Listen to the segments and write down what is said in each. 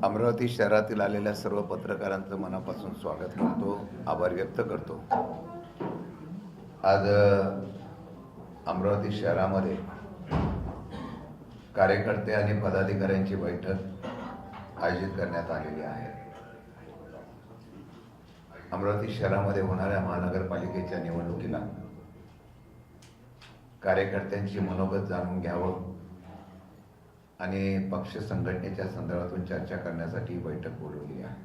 अमरावती शहरातील आलेल्या सर्व पत्रकारांचं मनापासून स्वागत करतो, आभार व्यक्त करतो। आज अमरावती शहरामध्ये कार्यकर्ते आणि पदाधिकाऱ्यांची बैठक आयोजित करण्यात आलेली आहे। अमरावती शहरामध्ये होणाऱ्या महानगरपालिकेच्या निवडणुकीला कार्यकर्त्यांची मनोगत जाणून घ्यावं आणि पक्ष संघटनेच्या संदर्भातून चर्चा करण्यासाठी बैठक बोलवली आहे।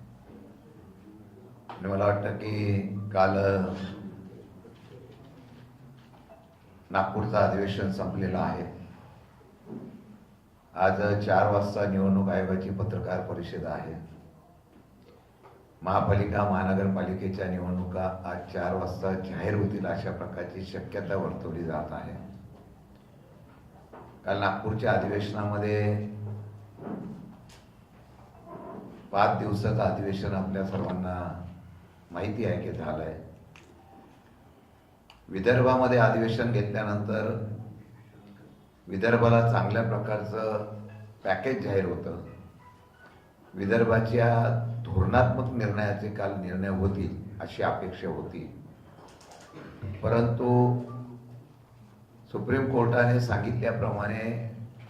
आणि मला वाटतं की काल नागपूरचं अधिवेशन संपलेलं आहे। आज 4 वाजता निवडणूक आयोगाची पत्रकार परिषद आहे। महापालिका महानगरपालिकेच्या निवडणुका आज 4 वाजता जाहीर होतील अशा प्रकारची शक्यता वर्तवली जात आहे। काल नागपूरच्या अधिवेशनामध्ये 5 दिवसाचं अधिवेशन आपल्या सर्वांना माहिती आहे की झालंय। विदर्भामध्ये अधिवेशन घेतल्यानंतर विदर्भाला चांगल्या प्रकारचं पॅकेज जाहीर होतं। विदर्भाच्या धोरणात्मक निर्णयाचे काल निर्णय होतील अशी अपेक्षा होती, परंतु सुप्रीम कोर्टाने सांगितल्याप्रमाणे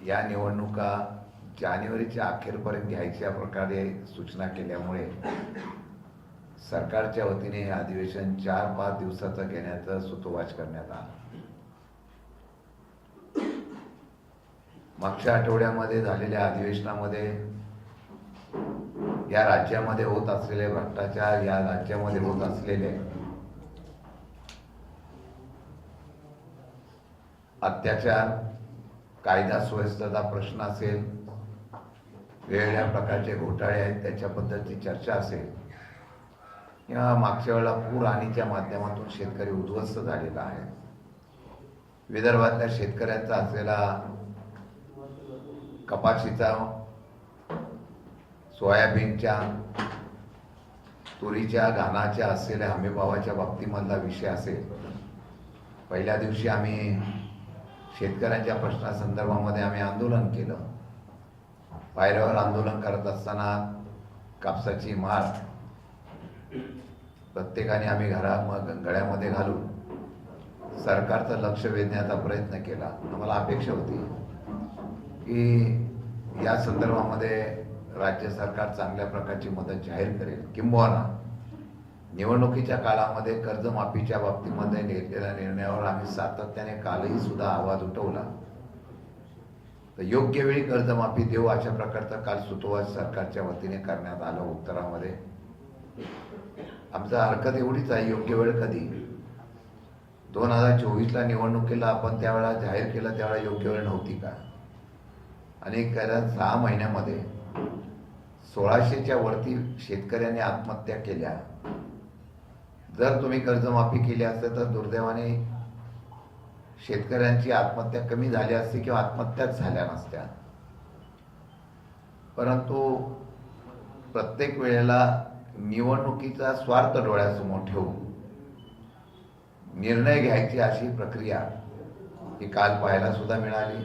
या निवडणुका जानेवारीच्या अखेरपर्यंत घ्यायच्या प्रकारे सूचना केल्यामुळे सरकारच्या वतीने हे अधिवेशन 4-5 दिवसाचं घेण्याचा सुतोवाच करण्यात आला। मागच्या आठवड्यामध्ये झालेल्या अधिवेशनामध्ये या राज्यामध्ये होत असलेले भ्रष्टाचार, या राज्यामध्ये होत असलेले अत्याचार, कायदा सुव्यवस्थेचा प्रश्न असेल, वेगवेगळ्या प्रकारचे घोटाळे आहेत त्याच्याबद्दलची चर्चा असेल, या मागच्या वेळेला पूर आणीच्या माध्यमातून शेतकरी उद्ध्वस्त झालेला आहे। विदर्भातल्या शेतकऱ्यांचा असलेला कपाशीचा, सोयाबीनच्या, तुरीच्या, धानाच्या असलेल्या हमीभावाच्या बाबतीमधला विषय असेल। पहिल्या दिवशी आम्ही शेतकऱ्यांच्या प्रश्नासंदर्भामध्ये आम्ही आंदोलन केलं। पायऱ्यावर आंदोलन करत असताना कापसाची माळ प्रत्येकाने आम्ही गळ्यामध्ये घालून सरकारचं लक्ष वेधण्याचा प्रयत्न केला। आम्हाला अपेक्षा होती की या संदर्भामध्ये राज्य सरकार चांगल्या प्रकारची मदत जाहीर करेल, किंबहुना निवडणुकीच्या काळामध्ये कर्जमाफीच्या बाबतीमध्ये घेतलेल्या निर्णयावर आम्ही सातत्याने कालही सुद्धा आवाज उठवला। तर योग्य वेळी कर्जमाफी देऊ अशा प्रकारचा काल सुतोवाच सरकारच्या वतीने करण्यात आलं। उत्तरामध्ये आमचा हरकत एवढीच आहे, योग्य वेळ कधी? 2024ला निवडणुकीला आपण त्यावेळेला जाहीर केलं, त्यावेळेला योग्य वेळ नव्हती का? आणि 6 महिन्यामध्ये 1600च्या वरती शेतकऱ्यांनी आत्महत्या केल्या। जर तुम्ही कर्जमाफी केली असते तर दुर्दैवाने शेतकऱ्यांची आत्महत्या कमी झाली असती किंवा आत्महत्याच झाल्या नसत्या। परंतु प्रत्येक वेळेला निवडणुकीचा स्वार्थ डोळ्यासमोर ठेवून निर्णय घ्यायची अशी प्रक्रिया ही काल पाहायला सुद्धा मिळाली।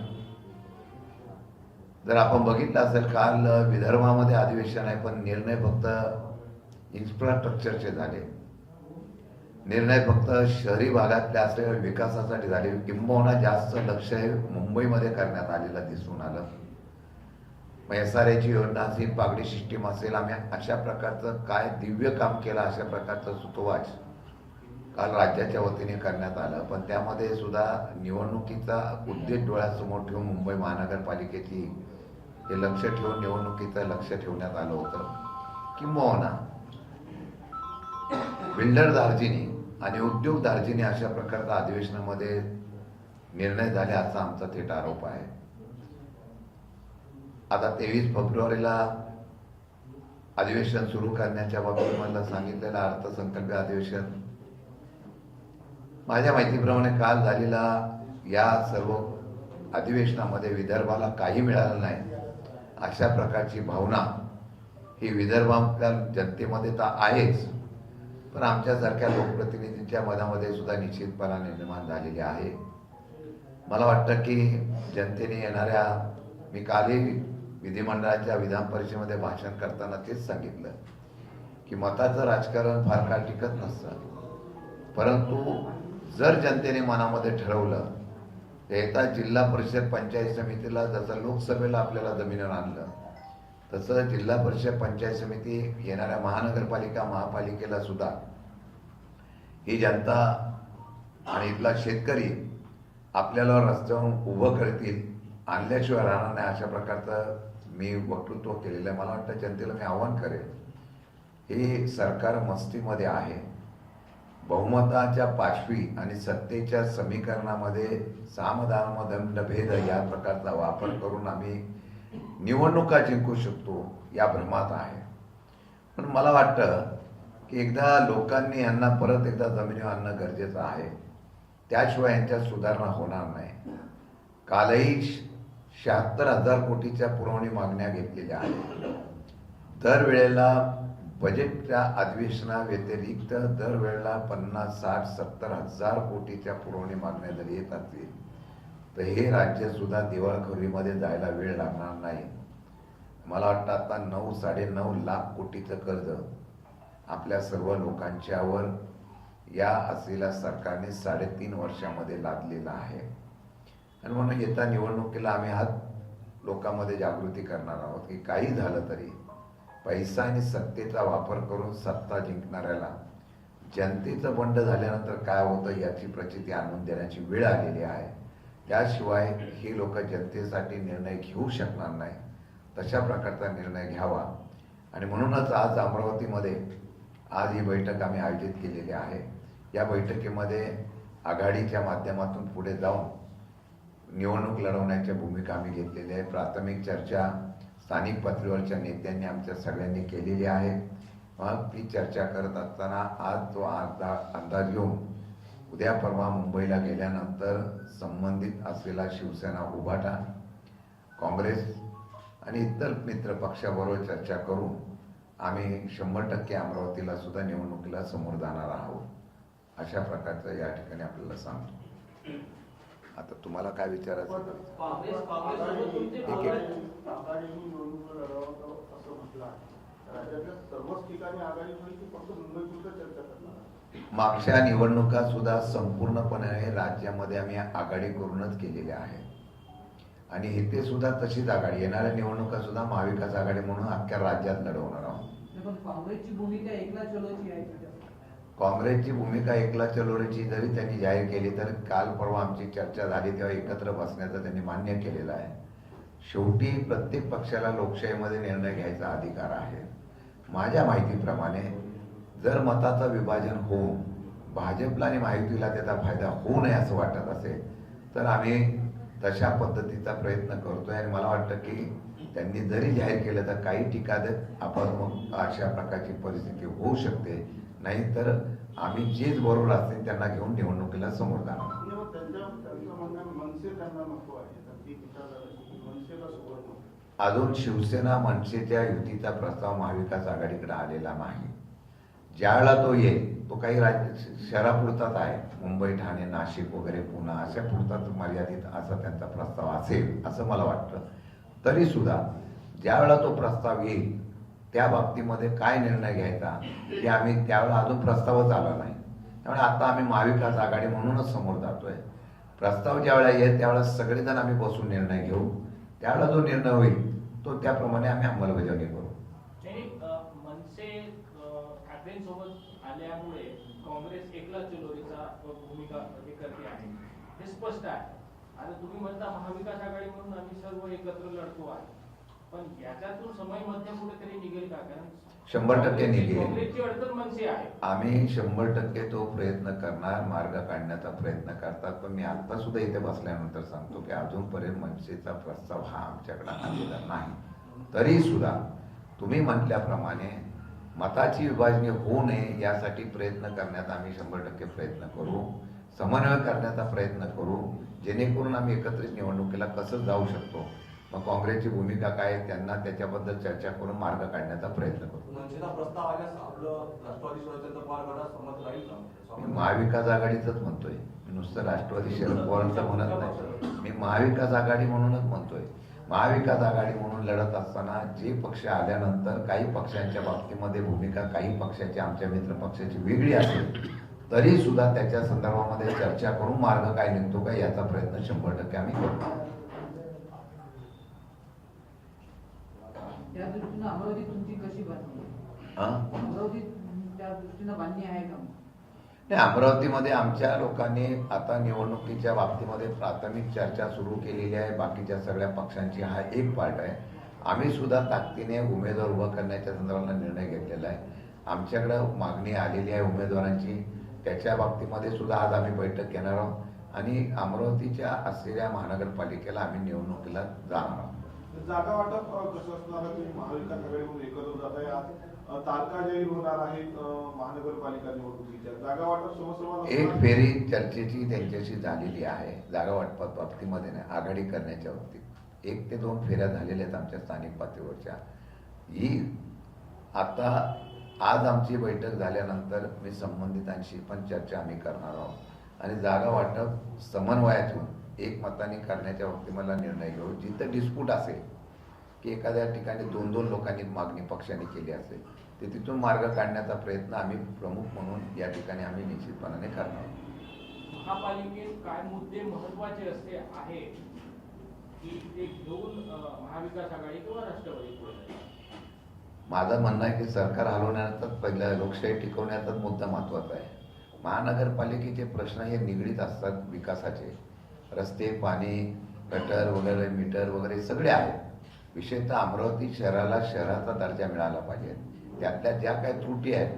जर आपण बघितलं असेल, काल विदर्भामध्ये अधिवेशन आहे, पण निर्णय फक्त इन्फ्रास्ट्रक्चरचे झाले, निर्णय फक्त शहरी भागातल्या असलेल्या विकासासाठी झाले, किंबहुना जास्त लक्ष हे मुंबईमध्ये करण्यात आलेलं दिसून आलं। मग SRAची योजना असेल, पागडी सिस्टीम असेल, आम्ही अशा प्रकारचं काय दिव्य काम केलं अशा प्रकारचं सुतोवाच काल राज्याच्या वतीने करण्यात आलं। पण त्यामध्ये सुद्धा निवडणुकीचा उद्देश डोळ्यासमोर ठेवून मुंबई महानगरपालिकेची हे लक्ष ठेवून निवडणुकीचं लक्ष ठेवण्यात आलं होतं, किंबहुना बिल्डर दार्जिनी आणि उद्योग दार्जिनी अशा प्रकारचा अधिवेशनामध्ये निर्णय झाले असा आमचा थेट आरोप आहे। आता 23 फेब्रुवारीला अधिवेशन सुरू करण्याच्या बाबतीत मला सांगितलेलं अर्थसंकल्पीय अधिवेशन माझ्या माहितीप्रमाणे काल झालेला या सर्व अधिवेशनामध्ये विदर्भाला काही मिळालं नाही अशा प्रकारची भावना ही विदर्भातल्या जनतेमध्ये तर आहेच, पण आमच्यासारख्या लोकप्रतिनिधींच्या मनामध्ये सुद्धा निश्चितपणाने निर्माण झालेली आहे। मला वाटतं की जनतेने येणाऱ्या, मी कालही विधिमंडळाच्या विधान परिषदेमध्ये भाषण करताना तेच सांगितलं की मताचं राजकारण फार काळ टिकत नसतं, परंतु जर जनतेने मनामध्ये ठरवलं तर येता जिल्हा परिषद पंचायत समितीला जसं लोकसभेला आपल्याला जमिनीवर आणलं तसं जिल्हा परिषद पंचायत समिती येणाऱ्या महानगरपालिका महापालिकेला सुद्धा ही जनता आणि इथला शेतकरी आपल्याला रस्त्यावरून उभं करतील, आणल्याशिवाय राहणार नाही, अशा प्रकारचं मी वक्तृत्व केलेलं आहे. मला वाटतं जनतेला मी आव्हान करेन, हे सरकार मस्तीमध्ये आहे. बहुमताच्या पाशवी आणि सत्तेच्या समीकरणामध्ये सामदान दंडभेद या प्रकारचा वापर करून आम्ही निवडणुका जिंकू शकतो या भ्रमात आहे. पण मला वाटतं की एकदा लोकांनी यांना परत एकदा जमिनीवर आणणं गरजेचं आहे, त्याशिवाय यांच्यात सुधारणा होणार नाही. कालही 76,000 कोटीच्या पुरवणी मागण्या घेतलेल्या आहेत. दरवेळेला बजेटच्या अधिवेशनाव्यतिरिक्त दरवेळेला 50, 60, 70,000 कोटीच्या पुरवणी मागण्या जरी येत असतील तर हे राज्य सुद्धा दिवाळखोरीमध्ये जायला वेळ लागणार नाही. मला वाटतं आता 9-9.5 लाख कोटीचं कर्ज आपल्या सर्व लोकांच्यावर या असलेल्या सरकारने 3.5 वर्षामध्ये लादलेला आहे. आणि म्हणून येत्या निवडणुकीला आम्ही हात लोकांमध्ये जागृती करणार आहोत की काही झालं तरी पैसा आणि सत्तेचा वापर करून सत्ता जिंकणाऱ्याला जनतेचं बंड झाल्यानंतर काय होतं याची प्रचिती आणून देण्याची वेळ आलेली आहे. त्याशिवाय हे लोक जनतेसाठी निर्णय घेऊ शकणार नाही. तशा प्रकारचा निर्णय घ्यावा आणि म्हणूनच आज अमरावतीमध्ये आज ही बैठक आम्ही आयोजित केलेली आहे. या बैठकीमध्ये आघाडीच्या माध्यमातून पुढे जाऊन निवडणूक लढवण्याच्या भूमिका आम्ही घेतलेली आहे. प्राथमिक चर्चा स्थानिक पातळीवरच्या नेत्यांनी आमच्या सगळ्यांनी केलेली आहे. मग ती चर्चा करत असताना आज तो अंदाज घेऊन उद्या परवा मुंबईला गेल्यानंतर संबंधित असलेला शिवसेना, उभाटा, काँग्रेस आणि इतर मित्र पक्षाबरोबर चर्चा करून आम्ही 100% अमरावतीला सुद्धा निवडणुकीला समोर जाणार आहोत. अशा प्रकारचं या ठिकाणी आपल्याला सांगतो. आता तुम्हाला काय विचारायचं? मागच्या निवडणुका सुद्धा संपूर्णपणे राज्यामध्ये आम्ही आघाडी करूनच केलेल्या आहे आणि इथे सुद्धा तशीच आघाडी, येणाऱ्या निवडणुका सुद्धा महाविकास आघाडी म्हणून अख्ख्या राज्यात लढवणार आहोत. काँग्रेसची भूमिका एकला चलोची आहे. काँग्रेसची भूमिका एकला चलोरीची जरी त्यांनी जाहीर केली तर काल परवा आमची चर्चा झाली तेव्हा एकत्र बसण्याचं त्यांनी मान्य केलेलं आहे. शेवटी प्रत्येक पक्षाला लोकशाहीमध्ये निर्णय घ्यायचा अधिकार आहे. माझ्या माहितीप्रमाणे जर मताचं विभाजन होऊन भाजपला आणि महायुतीला त्याचा फायदा होऊ नये असं वाटत असेल तर आम्ही तशा पद्धतीचा प्रयत्न करतोय. आणि मला वाटतं की त्यांनी जरी जाहीर केलं तर काही ठिकाणी आपण मग अशा प्रकारची परिस्थिती होऊ शकते. नाहीतर आम्ही जेच बरोबर असतील त्यांना घेऊन निवडणुकीला समोर जाणार. अजून शिवसेना मनसेच्या युतीचा प्रस्ताव महाविकास आघाडीकडे आलेला नाही. ज्यावेळेला तो येईल तो काही शहरापुरताच आहे, मुंबई, ठाणे, नाशिक वगैरे पुणे अशा पुरताच मर्यादित असा त्यांचा प्रस्ताव असेल असं मला वाटतं. तरी सुद्धा ज्यावेळेला तो प्रस्ताव येईल त्या बाबतीमध्ये काय निर्णय घ्यायचा हे आम्ही त्यावेळेला अजून प्रस्तावच आला नाही. त्यामुळे आता आम्ही महाविकास आघाडी म्हणूनच समोर जातोय. प्रस्ताव ज्यावेळेला येईल त्यावेळेला सगळेजण आम्ही बसून निर्णय घेऊ. त्यावेळेला जो निर्णय होईल तो त्याप्रमाणे आम्ही अंमलबजावणी करू. मनसे ठाकरेंसोबत आल्यामुळे काँग्रेस एकला चलोरीचा भूमिका करते आहे हे स्पष्ट आहे. आता तुम्ही म्हणता महाविकास आघाडी म्हणून आम्ही सर्व एकत्र लढतो आहे, पण याच्यातून समय मध्य कुठेतरी निघेल का? कारण 100% निघेल. काँग्रेसची अडचण मनसे आहे. आम्ही 100% तो प्रयत्न करणार, मार्ग काढण्याचा प्रयत्न करतात. पण मी आता सुद्धा इथे बसल्यानंतर सांगतो की अजूनपर्यंत मनसेचा प्रस्ताव हा आमच्याकडे आलेला नाही. तरी सुद्धा तुम्ही म्हटल्याप्रमाणे मताची विभाजनी होऊ नये यासाठी प्रयत्न करण्यात आम्ही 100% प्रयत्न करू. समन्वय करण्याचा प्रयत्न करू, जेणेकरून आम्ही एकत्रित निवडणुकीला कसं जाऊ शकतो. मग काँग्रेसची भूमिका काय त्यांना त्याच्याबद्दल चर्चा करून मार्ग काढण्याचा प्रयत्न करू. मी महाविकास आघाडीच म्हणतोय, नुसतं राष्ट्रवादी शरद पवारांचं म्हणत नाही. मी महाविकास आघाडी म्हणूनच म्हणतोय. महाविकास आघाडी म्हणून लढत असताना जे पक्ष आल्यानंतर काही पक्षांच्या बाबतीमध्ये भूमिका काही पक्षाची आमच्या मित्र पक्षाची वेगळी असेल तरी सुद्धा त्याच्या संदर्भामध्ये चर्चा करून मार्ग काय निघतो का याचा प्रयत्न 100% आम्ही करतो. त्या दृष्टीनं अमरावती तुमची कशी बांधली आहे? अमरावती त्या दृष्टीनं बांधणी आहे का? नाही, अमरावतीमध्ये आमच्या लोकांनी आता निवडणुकीच्या बाबतीमध्ये प्राथमिक चर्चा सुरू केलेली आहे. बाकीच्या सगळ्या पक्षांची हा एक पार्ट आहे. आम्ही सुद्धा ताकदीने उमेदवार उभा करण्याच्या संदर्भात निर्णय घेतलेला आहे. आमच्याकडं मागणी आलेली आहे उमेदवारांची, त्याच्या बाबतीमध्ये सुद्धा आज आम्ही बैठक घेणार आहोत आणि अमरावतीच्या असलेल्या महानगरपालिकेला आम्ही निवडणुकीला जाणार आहोत. जागा वाटप कसं असणार? तुम्ही महाविकास आघाडीमधून एकत्र जात आहे. आज तारखा जाहीर होणार आहेत महानगरपालिका निवडणुकीच्या. जागा वाटप समोर एक फेरी चर्चेची त्यांच्याशी झालेली आहे. जागा वाटपात बाबतीमध्ये नाही, आघाडी करण्याच्या बाबतीत 1 ते 2 फेऱ्या झालेल्या आहेत आमच्या स्थानिक पातळीवरच्या. ही आता आज आमची बैठक झाल्यानंतर मी संबंधितांशी पण चर्चा आम्ही करणार आहोत आणि जागा वाटप समन्वयातून एकमताने करण्याच्या बाबतीत मला निर्णय घेऊ. जिथं डिस्प्यूट असेल की एखाद्या ठिकाणी 2-2 लोकांनी मागणी पक्षाने केली असेल ते तिथून मार्ग काढण्याचा प्रयत्न आम्ही प्रमुख म्हणून या ठिकाणी आम्ही निश्चितपणाने करणार आहोत. महापालिकेत काय मुद्दे महत्वाचे असते आहे की ते घेऊन महाविकास आघाडी किंवा राष्ट्रवादी पुढे जाईल? माझं म्हणणं आहे की सरकार हलवण्याचाच पहिला लोकशाही टिकवण्याचाच मुद्दा महत्त्वाचा आहे. महानगरपालिकेचे प्रश्न हे निगडीत असतात विकासाचे. रस्ते, पाणी, गटर वगैरे, मीटर वगैरे सगळे आहेत. विशेषतः अमरावती शहराला शहराचा दर्जा मिळाला पाहिजे. त्यातल्या ज्या काही त्रुटी आहेत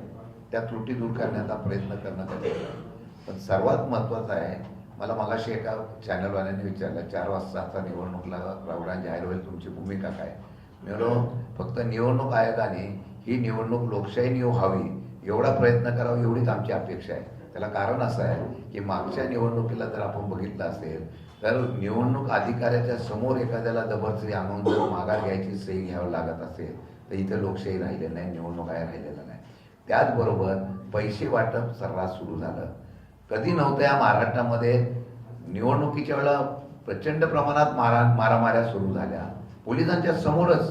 त्या त्रुटी दूर करण्याचा प्रयत्न करणं गरजेचं आहे. पण सर्वात महत्त्वाचं आहे, मला मगाशी एका चॅनलवाल्यांनी विचारलं 4 वाजता आता निवडणुकीला प्रोग्राम जाहीर होईल, तुमची भूमिका काय? मी म्हणलो फक्त निवडणूक आयोगाने ही निवडणूक लोकशाही व्हावी एवढा प्रयत्न करावा एवढीच आमची अपेक्षा आहे. त्याला कारण असं आहे की मागच्या निवडणुकीला जर आपण बघितलं असेल तर निवडणूक अधिकाऱ्याच्या समोर एखाद्याला जबरदस्ती आणून जर माघार घ्यायची सही घ्यावं लागत असेल तर इथे लोकशाही राहिलेली नाही, निवडणूक आहे राहिलेला नाही. त्याचबरोबर पैसे वाटप सर्रास सुरू झालं. कधी नव्हतं या महाराष्ट्रामध्ये. निवडणुकीच्या वेळेला प्रचंड प्रमाणात मारामाऱ्या सुरू झाल्या पोलिसांच्या समोरच.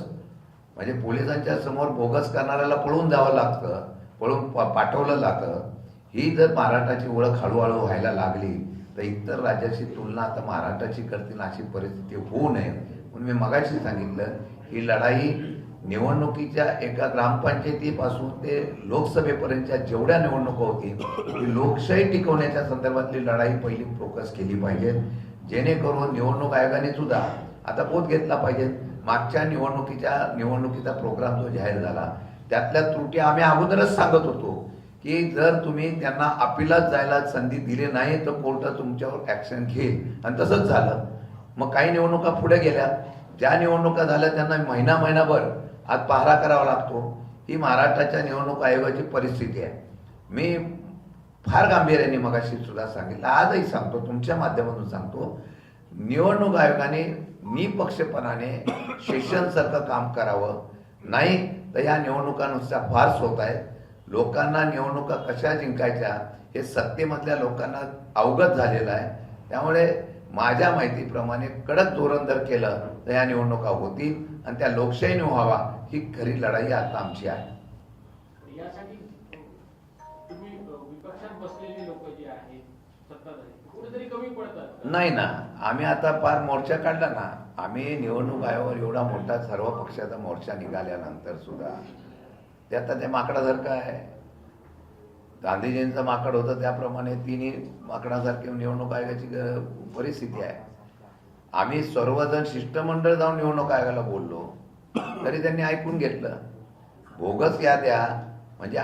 म्हणजे पोलिसांच्या समोर बोगस करणाऱ्याला पळून जावं लागतं, पळून पाठवलं जातं. ही जर महाराष्ट्राची ओळख हळूहळू व्हायला लागली तर इतर राज्याची तुलना आता महाराष्ट्राची करतील अशी परिस्थिती होऊ नये म्हणून मी मगाशी सांगितलं ही लढाई निवडणुकीच्या एका ग्रामपंचायतीपासून ते लोकसभेपर्यंतच्या जेवढ्या निवडणुका होतील ती लोकशाही टिकवण्याच्या संदर्भातली लढाई पहिली फोकस केली पाहिजे. जेणेकरून निवडणूक आयोगाने सुद्धा आता बोध घेतला पाहिजे. मागच्या निवडणुकीचा प्रोग्राम जो जाहीर झाला त्यातल्या त्रुटी आम्ही अगोदरच सांगत होतो की जर तुम्ही त्यांना अपिलात जायला संधी दिली नाही तर कोर्ट तुमच्यावर ऍक्शन घेईल आणि तसंच झालं. मग काही निवडणुका पुढे गेल्या. ज्या निवडणुका झाल्या त्यांना महिनाभर आज पहारा करावा लागतो. ही महाराष्ट्राच्या निवडणूक आयोगाची परिस्थिती आहे. मी फार गांभीर्याने मगाशी सुद्धा सांगितलं, आजही सांगतो, तुमच्या माध्यमातून सांगतो, निवडणूक आयोगाने निपक्षपणाने सेशनसारखं काम करावं. नाही तर या निवडणुका नुसत्या फार्स होत आहेत. लोकांना निवडणुका कशा जिंकायच्या हे सत्तेमधल्या लोकांना अवगत झालेलं आहे. त्यामुळे माझ्या माहितीप्रमाणे कडक धोरण जर केलं तर या निवडणुका होतील आणि त्या लोकशाहीने व्हावा ही खरी लढाई आता आमची आहे. यासाठी तुम्ही विपक्षात बसलेले लोक जे आहेत सत्ताधारी कुठेतरी कमी पडतात? नाही ना, आम्ही आता फार मोर्चा काढला ना. आम्ही निवडणूक आयोगावर एवढा मोठा सर्व पक्षाचा मोर्चा निघाल्यानंतर सुद्धा ते आता ते माकडासारखं आहे. गांधीजींचं माकड होतं त्याप्रमाणे तिन्ही माकडासारखी निवडणूक आयोगाची परिस्थिती आहे. आम्ही सर्वजण शिष्टमंडळ जाऊन निवडणूक आयोगाला बोललो तरी त्यांनी ऐकून घेतलं. बोगस याद्या म्हणजे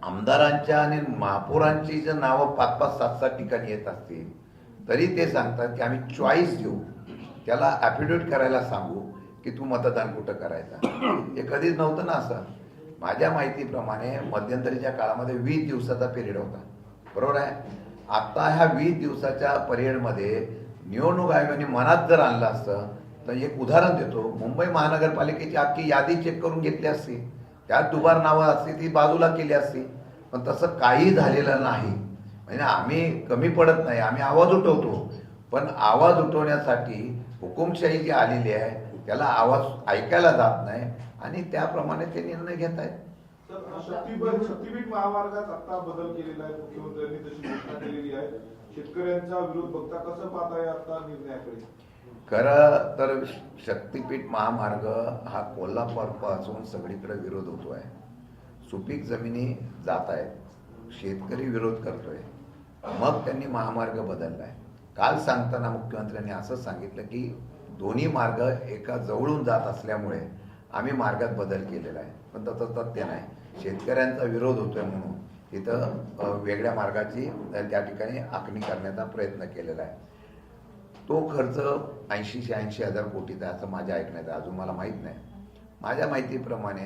आमदारांच्या आणि महापौरांची जर नावं 5-5, 7-7 ठिकाणी येत असतील तरी ते सांगतात की आम्ही चॉईस देऊ, त्याला ॲफिडेविट करायला सांगू की तू मतदान कुठं करायचं. हे कधीच नव्हतं ना असं. माझ्या माहितीप्रमाणे मध्यंतरीच्या काळामध्ये 20 दिवसाचा पिरियड होता, बरोबर आहे. आता ह्या 20 दिवसाच्या पिरियडमध्ये निवडणूक आयोगाने मनात जर आणलं असतं तर एक उदाहरण देतो, मुंबई महानगरपालिकेची अख्खी यादी चेक करून घेतली असती, त्यात दुबार नावं असती ती बाजूला केली असती. पण तसं काही झालेलं नाही. म्हणजे आम्ही कमी पडत नाही, आम्ही आवाज उठवतो. पण आवाज उठवण्यासाठी हुकुमशाही जी आलेली आहे त्याला आवाज ऐकायला जात नाही आणि त्याप्रमाणे ते निर्णय घेत आहेत. तर शक्तीपीठ महामार्गात आता बदल केलेला आहे, मुख्यमंत्र्यांनी तशी घोषणा केलेली आहे. शेतकऱ्यांचा विरोध बघता कसं पाहताय आता निर्णयाकडे? खरं तर शक्तीपीठ महामार्ग हा कोल्हापूरपासून सगळीकडे विरोध होतो आहे. सुपीक जमिनी जात आहेत, शेतकरी विरोध करतोय, मग त्यांनी महामार्ग बदललाय. काल सांगताना मुख्यमंत्र्यांनी असं सांगितलं की दोन्ही मार्ग एका जवळून जात असल्यामुळे आम्ही मार्गात बदल केलेला आहे. पण तसं तथ्य नाही. शेतकऱ्यांचा विरोध होतोय म्हणून तिथं वेगळ्या मार्गाची त्या ठिकाणी आखणी करण्याचा प्रयत्न केलेला आहे. तो खर्च 80-86 हजार कोटीचा आहे असं माझ्या ऐकण्यात आहे. अजून मला माहीत नाही. माझ्या माहितीप्रमाणे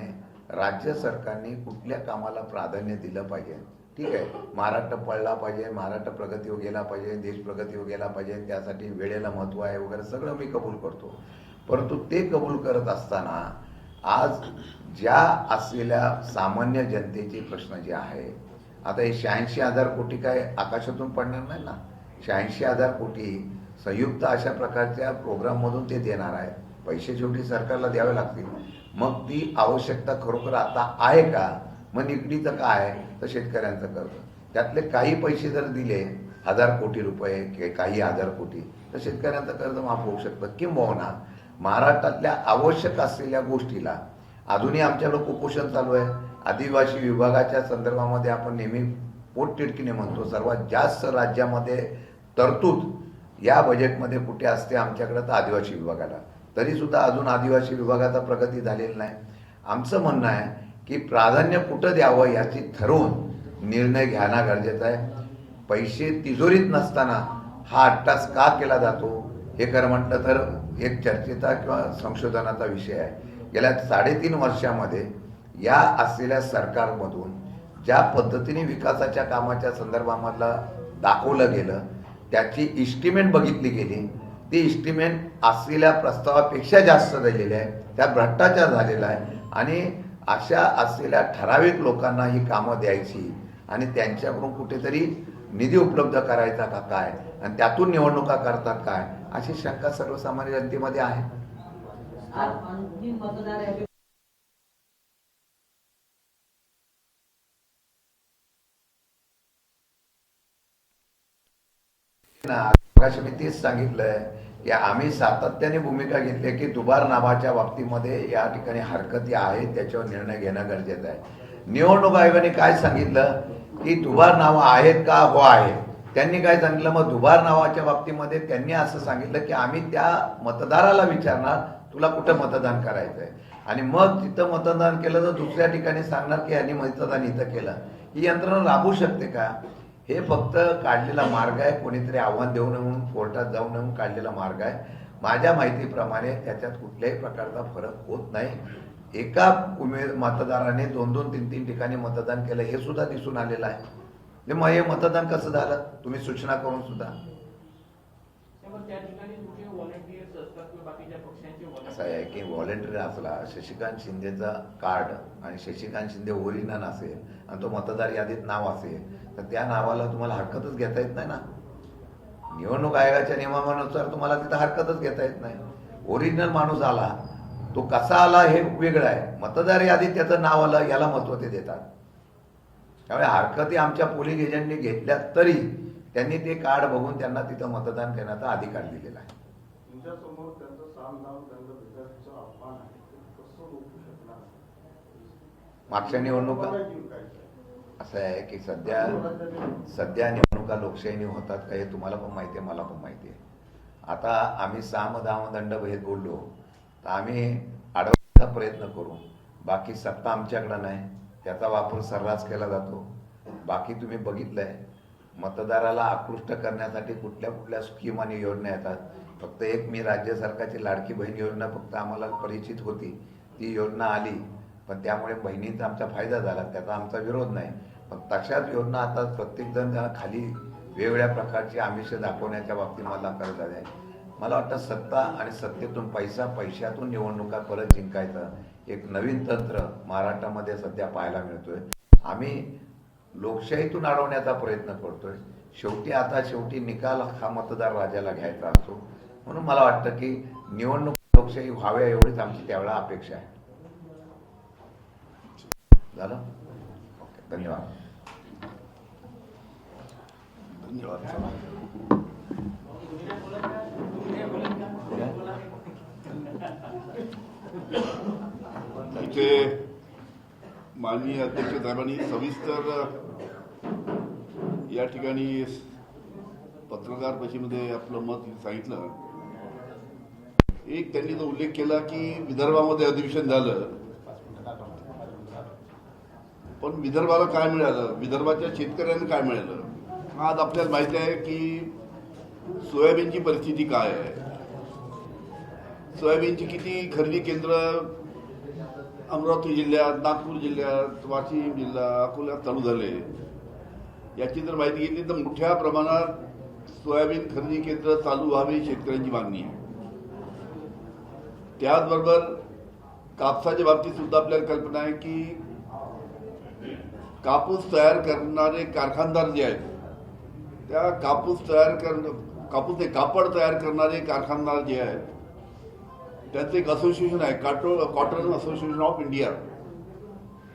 राज्य सरकारने कुठल्या कामाला प्राधान्य दिलं पाहिजे. ठीक आहे, महाराष्ट्र पळला पाहिजे, महाराष्ट्र प्रगतीवर गेला पाहिजे, देश प्रगतीवर गेला पाहिजे, त्यासाठी वेळेला महत्त्व आहे वगैरे सगळं मी कबूल करतो. परंतु ते कबूल करत असताना आज ज्या असलेल्या सामान्य जनतेचे प्रश्न जे आहे, आता हे 86,000 कोटी काय आकाशातून पडणार नाही ना. 86,000 कोटी संयुक्त अशा प्रकारच्या प्रोग्राममधून ते देणार आहे. पैसे शेवटी सरकारला द्यावे लागतील. मग ती आवश्यकता खरोखर आता आहे का? मग निगडीचं काय तर शेतकऱ्यांचं कर्ज, त्यातले काही पैसे जर दिले 1,000 कोटी रुपये किंवा काही 1,000 कोटी तर शेतकऱ्यांचं कर्ज माफ होऊ शकतं. किंबहुना महाराष्ट्रातल्या आवश्यक असलेल्या गोष्टीला, अजूनही आमच्याकडे कुपोषण चालू आहे. आदिवासी विभागाच्या संदर्भामध्ये आपण नेहमी पोटतिडकीने म्हणतो सर्वात जास्त राज्यामध्ये तरतूद या बजेटमध्ये कुठे असते आमच्याकडे तर आदिवासी विभागाला. तरी सुद्धा अजून आदिवासी विभागाचा प्रगती झालेली नाही. आमचं म्हणणं आहे की प्राधान्य कुठं द्यावं याची ठरवून निर्णय घेणं गरजेचं आहे. पैसे तिजोरीत नसताना हा अट्टास का केला जातो हे खरं म्हटलं तर एक चर्चेचा किंवा संशोधनाचा विषय आहे. गेल्या 3.5 वर्षामध्ये या असलेल्या सरकारमधून ज्या पद्धतीने विकासाच्या कामाच्या संदर्भामधलं दाखवलं गेलं त्याची इस्टिमेट बघितली गेली, ती इस्टिमेट असलेल्या प्रस्तावापेक्षा जास्त दिलेली आहे. त्यात भ्रष्टाचार झालेला आहे आणि अशा असलेल्या ठराविक लोकांना ही कामं द्यायची आणि त्यांच्याकडून कुठेतरी निधी उपलब्ध करायचा का काय आणि त्यातून निवडणुका करतात काय अशी शंका सर्वसामान्य जनतेमध्ये आहे. अंतिम मतदार यादी मी तेच सांगितलंय की आम्ही सातत्याने भूमिका घेतली की दुबार नावाच्या बाबतीमध्ये या ठिकाणी हरकती आहेत, त्याच्यावर निर्णय घेणं गरजेचं आहे. निवडणूक आयोगाने काय सांगितलं की दुबार नावं आहेत का? हो आहे. त्यांनी काय सांगितलं मग दुबार नावाच्या बाबतीमध्ये त्यांनी असं सांगितलं की आम्ही त्या मतदाराला विचारणार तुला कुठं मतदान करायचंय आणि मग तिथं मतदान केलं तर दुसऱ्या ठिकाणी सांगणार की यांनी मतदान इथं केलं. ही यंत्रणा राबवू शकते का? हे फक्त काढलेला मार्ग आहे. कोणीतरी आव्हान देऊ नये म्हणून कोर्टात जाऊ नये म्हणून काढलेला मार्ग आहे. माझ्या माहितीप्रमाणे त्याच्यात कुठल्याही प्रकारचा फरक होत नाही. एका मतदाराने 2-2, 3-3 ठिकाणी मतदान केलं हे सुद्धा दिसून आलेलं आहे. मग हे मतदान कसं झालं तुम्ही सूचना करून सुद्धा? असं आहे की व्हॉलेंटियर असला शशिकांत शिंदेचा कार्ड आणि शशिकांत शिंदे ओरिजिनल असेल आणि तो मतदार यादीत नाव असेल तर त्या नावाला तुम्हाला हरकतच घेता येत नाही ना. निवडणूक आयोगाच्या नियमानुसार तुम्हाला तिथं हरकतच घेता येत नाही. ओरिजिनल माणूस आला तो कसा आला हे वेगळं आहे. मतदार यादीत त्याचं नाव आलं याला महत्त्व ते देतात. त्यामुळे हरकती आमच्या पोलिंग एजंटने घेतल्या तरी त्यांनी ते कार्ड बघून त्यांना तिथं मतदान करण्याचा अधिकार दिलेला आहे. मागच्या निवडणुका असं आहे की सध्या निवडणुका लोकशाहीने होतात का हे तुम्हाला पण माहिती आहे, मला पण माहिती आहे. आता आम्ही सामदामदंड भेद बोललो तर आम्ही अडवण्याचा प्रयत्न करू. बाकी सत्ता आमच्याकडे नाही, त्याचा वापर सर्रास केला जातो. बाकी तुम्ही बघितलंय मतदाराला आकृष्ट करण्यासाठी कुठल्या कुठल्या स्कीम आणि योजना येतात. फक्त एक मी राज्य सरकारची लाडकी बहीण योजना फक्त आम्हाला परिचित होती, ती योजना आली पण त्यामुळे बहिणींचा आमचा फायदा झाला, त्याचा आमचा विरोध नाही. पण तशाच योजना आता प्रत्येकजण खाली वेगवेगळ्या प्रकारची आमिष दाखवण्याच्या बाबतीत मला करत आहे. मला वाटतं सत्ता आणि सत्तेतून पैशातून निवडणुका परत जिंकायचं एक नवीन तंत्र महाराष्ट्रामध्ये सध्या पाहायला मिळतोय. आम्ही लोकशाहीतून अडवण्याचा प्रयत्न करतोय. शेवटी निकाल हा मतदार राजाला घ्यायचा असतो. म्हणून मला वाटतं की निवडणूक लोकशाही व्हाव्या एवढीच आमची त्यावेळेला अपेक्षा आहे. झालं? ओके, धन्यवाद. इथे माननीय अध्यक्ष साहेबांनी सविस्तर या ठिकाणी पत्रकार परिषदेमध्ये आपलं मत सांगितलं. एक त्यांनी तो उल्लेख केला की विदर्भामध्ये अधिवेशन झालं, पण विदर्भाला काय मिळालं, विदर्भाच्या शेतकऱ्यांना काय मिळालं. आज आपल्याला माहिती आहे की सोयाबीनची परिस्थिती काय आहे, सोयाबीनची किती खरेदी केंद्र अमरावती जिल्ह्यात, नागपूर जिल्ह्यात, वाशिम जिल्हा, अकोल्यात चालू झाले. याची जर माहिती घेतली तर मोठ्या प्रमाणात सोयाबीन खरेदी केंद्र चालू व्हावे शेतकऱ्यांची मागणी आहे. त्याचबरोबर कापसाच्या बाबतीत सुद्धा आपल्याला कल्पना आहे की कापूस तयार करणारे कारखानदार जे आहेत, त्या कापूस कापड तयार करणारे कारखानदार जे आहेत त्याचं एक असोसिएशन आहे, कॉटन असोसिएशन ऑफ इंडिया.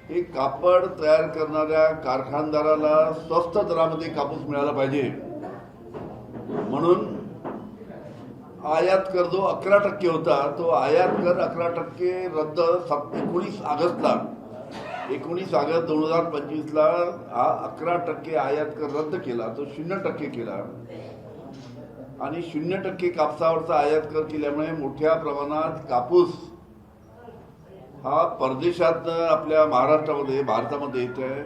हे कापड तयार करणाऱ्या कारखानदाराला स्वस्त दरामध्ये कापूस मिळाला पाहिजे म्हणून आयात कर जो 11% होता तो आयात कर 11% रद्द 19 ऑगस्टला 19 ऑगस्ट 2025ला हा 11% आयात कर रद्द केला, तो 0% केला. आणि 0% कापसावरचा आयात कर केल्यामुळे मोठ्या प्रमाणात कापूस हा परदेशातनं आपल्या महाराष्ट्रामध्ये भारतामध्ये येत आहे.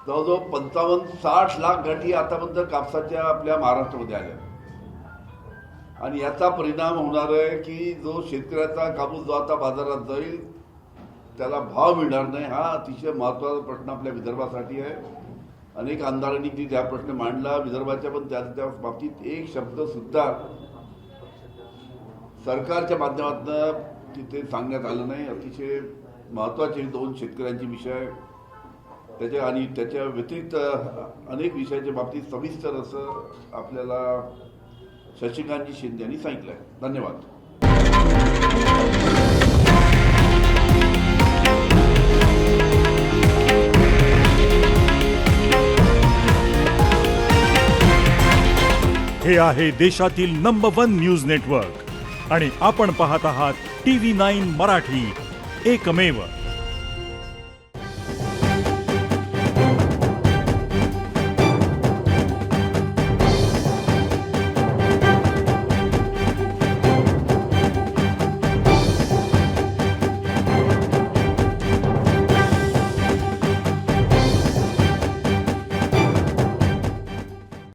जवळजवळ 55-60 लाख गाठी आतापर्यंत कापसाच्या आपल्या महाराष्ट्रामध्ये आल्या. आणि याचा परिणाम होणार आहे की जो शेतकऱ्याचा कापूस जो आता बाजारात जाईल त्याला भाव मिळणार नाही. हा अतिशय महत्त्वाचा प्रश्न आपल्या विदर्भासाठी आहे. अनेक आमदारांनी तिथे हा प्रश्न मांडला विदर्भाच्या, पण त्या बाबतीत एक शब्द सुद्धा सरकारच्या माध्यमातून तिथे सांगण्यात आलं नाही. अतिशय महत्त्वाचे 2 शेतकऱ्यांचे विषय त्याच्या आणि त्याच्या व्यतिरिक्त अनेक विषयाच्या बाबतीत सविस्तर असं आपल्याला शशिकांतजी शिंदे यांनी सांगितलं आहे. धन्यवाद. हे आहे देशातील नंबर 1 न्यूज नेटवर्क आणि आपण पाहत आहात TV9 मराठी, एकमेव.